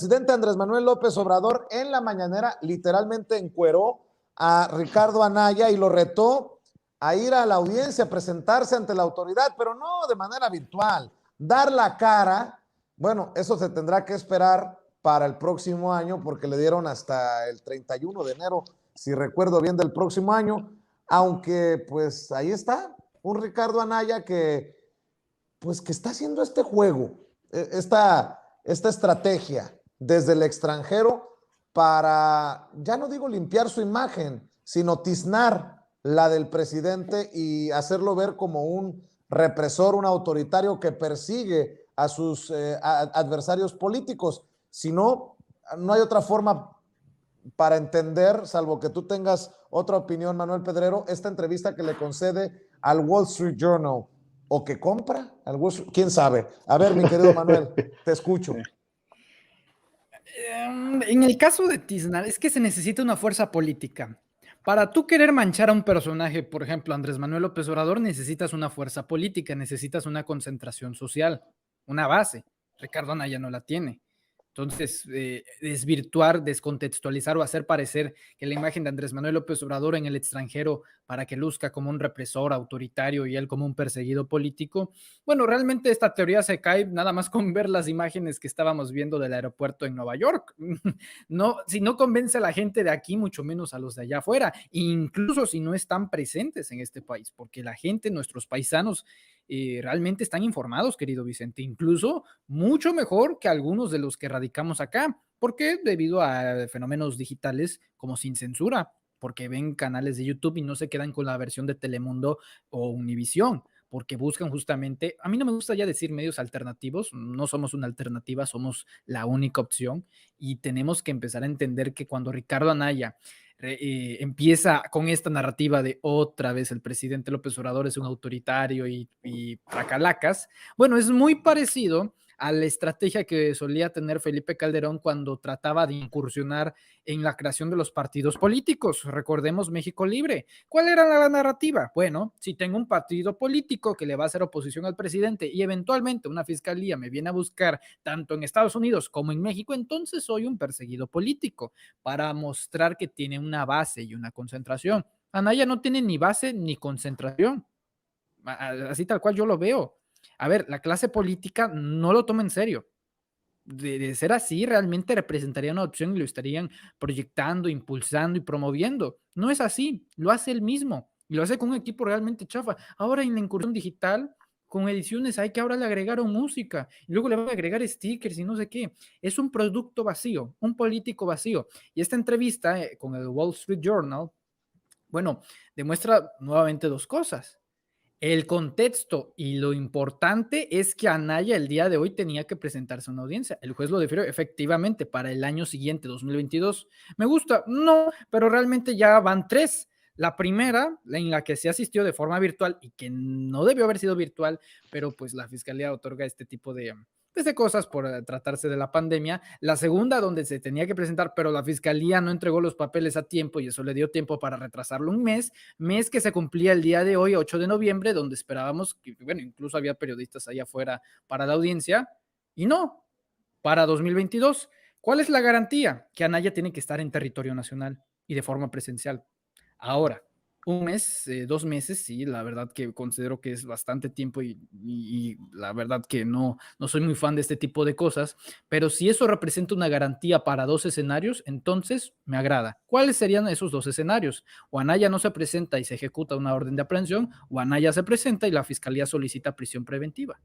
presidente Andrés Manuel López Obrador en la mañanera literalmente encueró a Ricardo Anaya y lo retó a ir a la audiencia, a presentarse ante la autoridad, pero no de manera virtual, dar la cara. Bueno, eso se tendrá que esperar para el próximo año porque le dieron hasta el 31 de enero, si recuerdo bien, del próximo año, aunque pues ahí está un Ricardo Anaya que pues que está haciendo este juego, esta estrategia desde el extranjero para, ya no digo limpiar su imagen, sino tiznar la del presidente y hacerlo ver como un represor, un autoritario que persigue a sus adversarios políticos. Si no, no hay otra forma para entender, salvo que tú tengas otra opinión, Manuel Pedrero, esta entrevista que le concede al Wall Street Journal, o que compra al Wall Street, quién sabe. A ver, mi querido Manuel, te escucho. En el caso de Tiznar, es que se necesita una fuerza política. Para tú querer manchar a un personaje, por ejemplo, Andrés Manuel López Obrador, necesitas una fuerza política, necesitas una concentración social, una base. Ricardo Anaya no la tiene. Entonces, desvirtuar, descontextualizar o hacer parecer que la imagen de Andrés Manuel López Obrador en el extranjero para que luzca como un represor autoritario y él como un perseguido político, bueno, realmente esta teoría se cae nada más con ver las imágenes que estábamos viendo del aeropuerto en Nueva York. No, si no convence a la gente de aquí, mucho menos a los de allá afuera, incluso si no están presentes en este país, porque la gente, nuestros paisanos, realmente están informados, querido Vicente, incluso mucho mejor que algunos de los que radicamos acá. ¿Por qué? Debido a fenómenos digitales como Sin Censura, porque ven canales de YouTube y no se quedan con la versión de Telemundo o Univisión, porque buscan justamente, a mí no me gusta ya decir medios alternativos, no somos una alternativa, somos la única opción y tenemos que empezar a entender que cuando Ricardo Anaya empieza con esta narrativa de otra vez el presidente López Obrador es un autoritario y tracalacas, bueno, es muy parecido a la estrategia que solía tener Felipe Calderón cuando trataba de incursionar en la creación de los partidos políticos. Recordemos México Libre. ¿Cuál era la narrativa? Bueno, si tengo un partido político que le va a hacer oposición al presidente y eventualmente una fiscalía me viene a buscar tanto en Estados Unidos como en México, entonces soy un perseguido político para mostrar que tiene una base y una concentración. Anaya no tiene ni base ni concentración. Así tal cual yo lo veo. A ver, la clase política no lo toma en serio. De ser así, realmente representaría una opción y lo estarían proyectando, impulsando y promoviendo. No es así, lo hace él mismo y lo hace con un equipo realmente chafa. Ahora en la incursión digital, con ediciones, hay que ahora le agregaron música y luego le van a agregar stickers y no sé qué. Es un producto vacío, un político vacío. Y esta entrevista con el Wall Street Journal, bueno, demuestra nuevamente dos cosas. El contexto y lo importante es que Anaya el día de hoy tenía que presentarse a una audiencia. El juez lo definió efectivamente para el año siguiente, 2022. ¿Me gusta? No, pero realmente ya van tres. La primera, en la que se asistió de forma virtual y que no debió haber sido virtual, pero pues la fiscalía otorga este tipo de cosas por tratarse de la pandemia. La segunda, donde se tenía que presentar, pero la fiscalía no entregó los papeles a tiempo y eso le dio tiempo para retrasarlo un mes que se cumplía el día de hoy, 8 de noviembre, donde esperábamos, que, bueno, incluso había periodistas allá afuera para la audiencia, y no, para 2022. ¿Cuál es la garantía? Que Anaya tiene que estar en territorio nacional y de forma presencial. Ahora, un mes, 2 meses, sí, la verdad que considero que es bastante tiempo y la verdad que no soy muy fan de este tipo de cosas, pero si eso representa una garantía para dos escenarios, entonces me agrada. ¿Cuáles serían esos dos escenarios? O Anaya no se presenta y se ejecuta una orden de aprehensión, o Anaya se presenta y la fiscalía solicita prisión preventiva.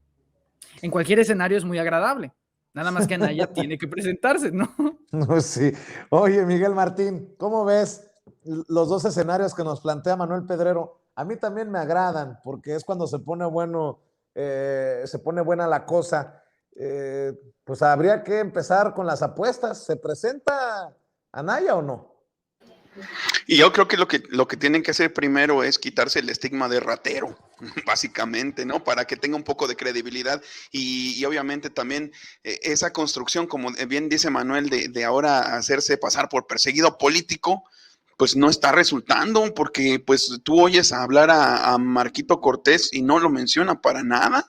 En cualquier escenario es muy agradable, nada más que Anaya tiene que presentarse, ¿no? No, sí. Oye, Miguel Martín, ¿cómo ves los dos escenarios que nos plantea Manuel Pedrero? A mí también me agradan, porque es cuando se pone bueno, se pone buena la cosa. Pues habría que empezar con las apuestas. ¿Se presenta Anaya o no? Y yo creo que lo que tienen que hacer primero es quitarse el estigma de ratero, básicamente, ¿no? Para que tenga un poco de credibilidad y obviamente también esa construcción, como bien dice Manuel, de ahora hacerse pasar por perseguido político, pues no está resultando, porque pues tú oyes hablar a Marquito Cortés y no lo menciona para nada.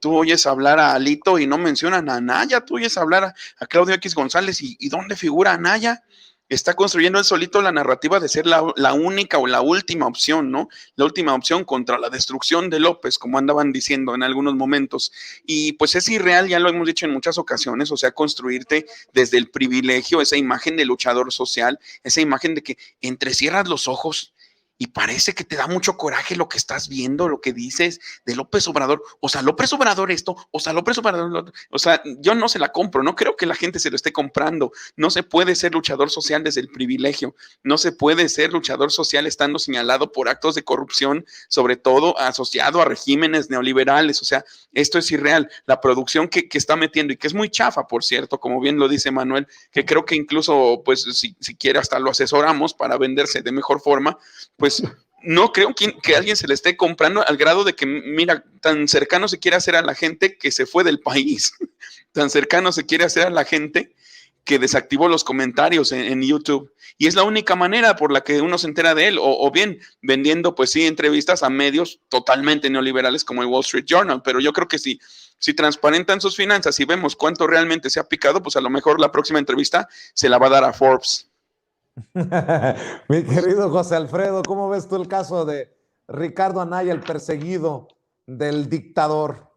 tú oyes hablar a Alito y no mencionan a Anaya, tú oyes hablar a Claudio X González y ¿dónde figura Anaya? Está construyendo él solito la narrativa de ser la única o la última opción, ¿no? La última opción contra la destrucción de López, como andaban diciendo en algunos momentos. Y pues es irreal, ya lo hemos dicho en muchas ocasiones, o sea, construirte desde el privilegio, esa imagen de luchador social, esa imagen de que entrecierras los ojos y parece que te da mucho coraje lo que estás viendo, lo que dices de López Obrador, o sea, López Obrador esto, o sea, López Obrador lo otro. O sea, yo no se la compro, no creo que la gente se lo esté comprando. No se puede ser luchador social desde el privilegio, no se puede ser luchador social estando señalado por actos de corrupción, sobre todo asociado a regímenes neoliberales. O sea, esto es irreal. La producción que está metiendo y que es muy chafa, por cierto, como bien lo dice Manuel, que creo que incluso, pues, si quiere hasta lo asesoramos para venderse de mejor forma, pues no creo que alguien se le esté comprando al grado de que, mira, tan cercano se quiere hacer a la gente que se fue del país, tan cercano se quiere hacer a la gente que desactivó los comentarios en YouTube. Y es la única manera por la que uno se entera de él, o bien vendiendo, pues sí, entrevistas a medios totalmente neoliberales como el Wall Street Journal. Pero yo creo que si transparentan sus finanzas y vemos cuánto realmente se ha picado, pues a lo mejor la próxima entrevista se la va a dar a Forbes. Mi querido José Alfredo, ¿cómo ves tú el caso de Ricardo Anaya, el perseguido del dictador?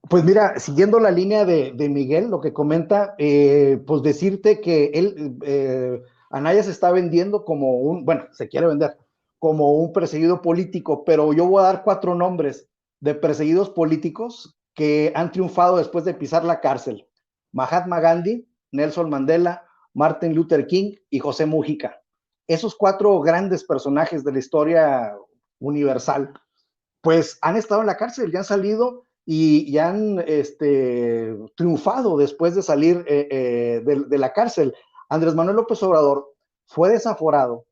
Pues mira, siguiendo la línea de Miguel, lo que comenta, pues decirte que él, Anaya se está vendiendo como se quiere vender como un perseguido político, pero yo voy a dar 4 nombres de perseguidos políticos que han triunfado después de pisar la cárcel: Mahatma Gandhi, Nelson Mandela, Martin Luther King y José Mujica. Esos 4 grandes personajes de la historia universal, pues han estado en la cárcel, ya han salido y han triunfado después de salir de la cárcel. Andrés Manuel López Obrador fue desaforado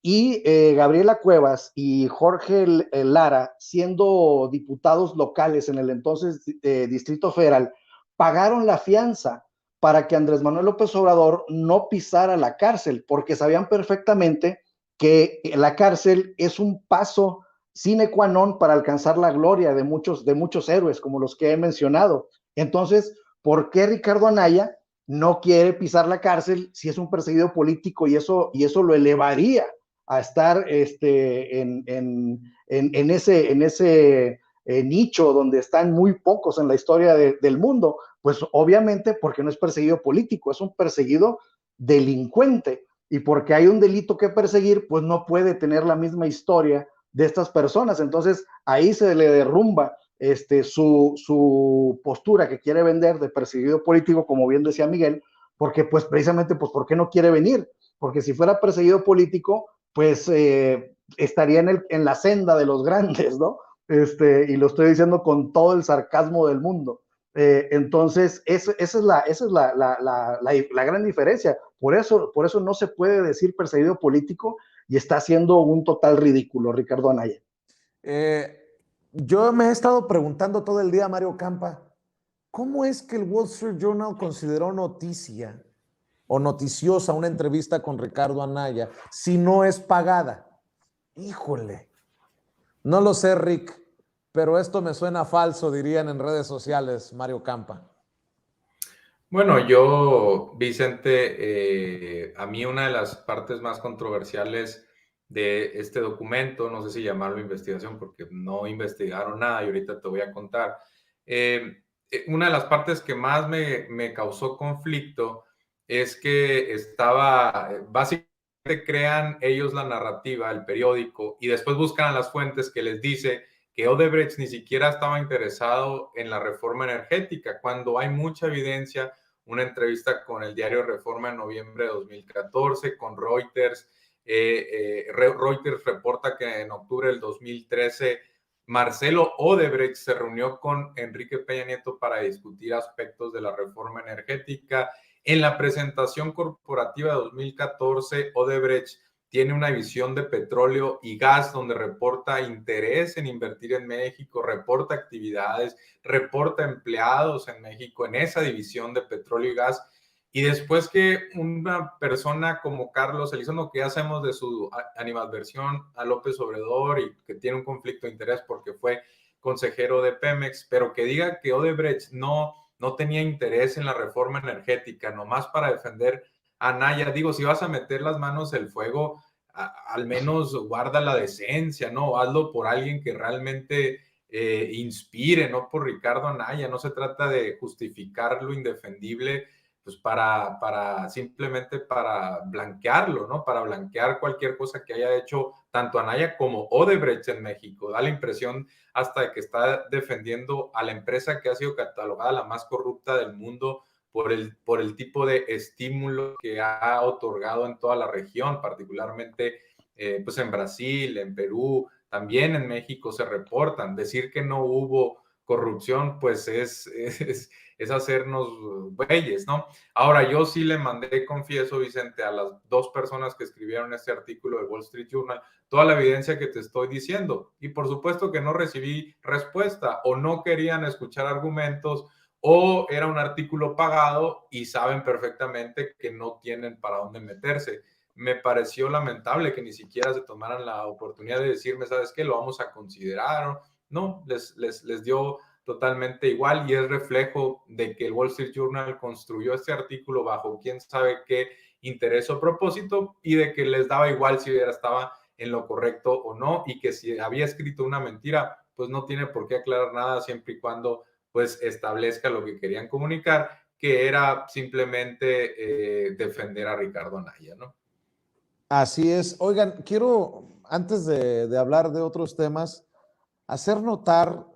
y Gabriela Cuevas y Jorge Lara, siendo diputados locales en el entonces Distrito Federal, pagaron la fianza para que Andrés Manuel López Obrador no pisara la cárcel, porque sabían perfectamente que la cárcel es un paso sine qua non para alcanzar la gloria de muchos héroes, como los que he mencionado. Entonces, ¿por qué Ricardo Anaya no quiere pisar la cárcel si es un perseguido político y eso lo elevaría a estar en ese nicho donde están muy pocos en la historia del mundo? Pues obviamente porque no es perseguido político, es un perseguido delincuente, y porque hay un delito que perseguir, pues no puede tener la misma historia de estas personas. Entonces ahí se le derrumba su postura que quiere vender de perseguido político, como bien decía Miguel, porque pues precisamente, pues ¿por qué no quiere venir? Porque si fuera perseguido político, pues estaría en la senda de los grandes, ¿no? Y lo estoy diciendo con todo el sarcasmo del mundo. Entonces, esa es la gran diferencia. Por eso no se puede decir perseguido político, y está haciendo un total ridículo Ricardo Anaya. Yo me he estado preguntando todo el día, Mario Campa, ¿cómo es que el Wall Street Journal consideró noticia o noticiosa una entrevista con Ricardo Anaya si no es pagada? Híjole, no lo sé, Rick, pero esto me suena falso, dirían en redes sociales, Mario Campa. Bueno, yo, Vicente, a mí una de las partes más controversiales de este documento, no sé si llamarlo investigación porque no investigaron nada y ahorita te voy a contar, una de las partes que más me causó conflicto es que básicamente crean ellos la narrativa, el periódico, y después buscan a las fuentes que les dice que Odebrecht ni siquiera estaba interesado en la reforma energética, cuando hay mucha evidencia. Una entrevista con el diario Reforma en noviembre de 2014, con Reuters. Reuters reporta que en octubre del 2013 Marcelo Odebrecht se reunió con Enrique Peña Nieto para discutir aspectos de la reforma energética. En la presentación corporativa de 2014, Odebrecht tiene una visión de petróleo y gas donde reporta interés en invertir en México, reporta actividades, reporta empleados en México en esa división de petróleo y gas. Y después que una persona como Carlos Elizondo, que ya hacemos de su animadversión a López Obrador y que tiene un conflicto de interés porque fue consejero de Pemex, pero que diga que Odebrecht no tenía interés en la reforma energética, nomás para defender a Anaya. Digo, si vas a meter las manos en el fuego, al menos guarda la decencia, ¿no? Hazlo por alguien que realmente inspire, no por Ricardo Anaya. No se trata de justificar lo indefendible, pues simplemente para blanquearlo, ¿no? Para blanquear cualquier cosa que haya hecho tanto Anaya como Odebrecht en México. Da la impresión hasta de que está defendiendo a la empresa que ha sido catalogada la más corrupta del mundo por el tipo de estímulo que ha otorgado en toda la región, particularmente pues en Brasil, en Perú, también en México se reportan. Decir que no hubo corrupción, pues es hacernos güeyes, ¿no? Ahora, yo sí le mandé, confieso, Vicente, a las 2 personas que escribieron este artículo del Wall Street Journal, toda la evidencia que te estoy diciendo. Y por supuesto que no recibí respuesta, o no querían escuchar argumentos, o era un artículo pagado y saben perfectamente que no tienen para dónde meterse. Me pareció lamentable que ni siquiera se tomaran la oportunidad de decirme, ¿sabes qué? Lo vamos a considerar. No, les dio totalmente igual, y es reflejo de que el Wall Street Journal construyó este artículo bajo quién sabe qué interés o propósito, y de que les daba igual si estaba en lo correcto o no, y que si había escrito una mentira, pues no tiene por qué aclarar nada, siempre y cuando pues establezca lo que querían comunicar, que era simplemente defender a Ricardo Anaya, ¿no? Así es. Oigan, quiero, antes de hablar de otros temas, hacer notar